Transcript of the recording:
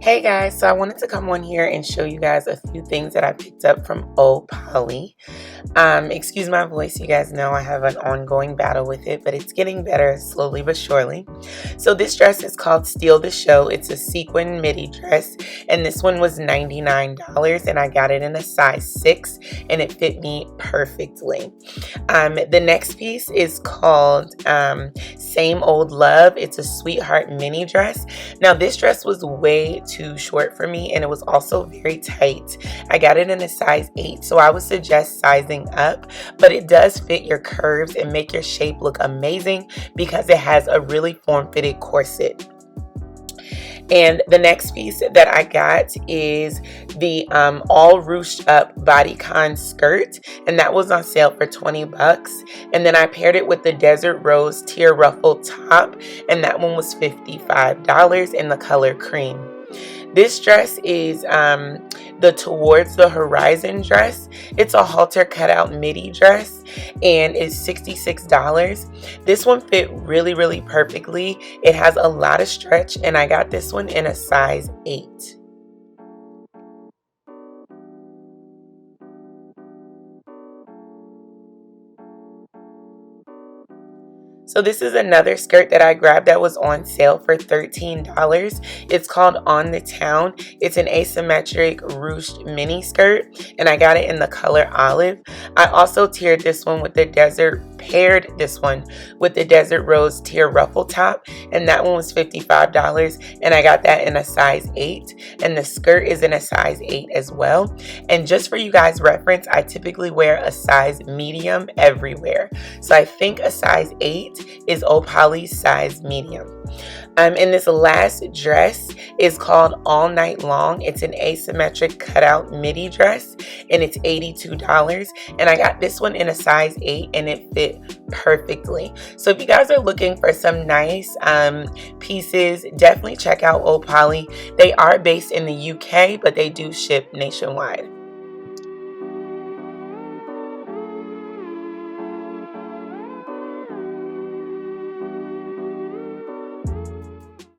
Hey guys, so I wanted to come on here and show you guys a few things that I picked up from Poly. Excuse my voice, you guys know I have an ongoing battle with it, but it's getting better slowly but surely. So this dress is called Steal the Show. It's a sequin midi dress, and this one was $99, and I got it in a size 6, and it fit me perfectly. The next piece is called Same Old Love. It's a sweetheart mini dress. Now this dress was way too short for me, and it was also very tight. I got it in a size 8, so I would suggest sizing up, but it does fit your curves and make your shape look amazing because it has a really form-fitted corset. And the next piece that I got is the all ruched up Bodycon Skirt, and that was on sale for 20 bucks. And then I paired it with the Desert Rose Tear Ruffled Top, and that one was $55 in the color cream. This dress is the Towards the Horizon dress. It's a halter cutout midi dress, and it's $66. This one fit really perfectly. It has a lot of stretch, and I got this one in a size 8. So this is another skirt that I grabbed that was on sale for $13. It's called On the Town. It's an asymmetric ruched mini skirt, and I got it in the color olive. I also paired this one with the Desert Rose Tear Ruffle Top, and that one was $55, and I got that in a size 8, and the skirt is in a size 8 as well. And just for you guys reference, I typically wear a size medium everywhere, so I think a size 8 is Poly's size medium. And this last dress is called All Night Long. It's an asymmetric cutout midi dress, and it's $82. And I got this one in a size 8, and it fit perfectly. So if you guys are looking for some nice pieces, definitely check out Poly. They are based in the UK, but they do ship nationwide.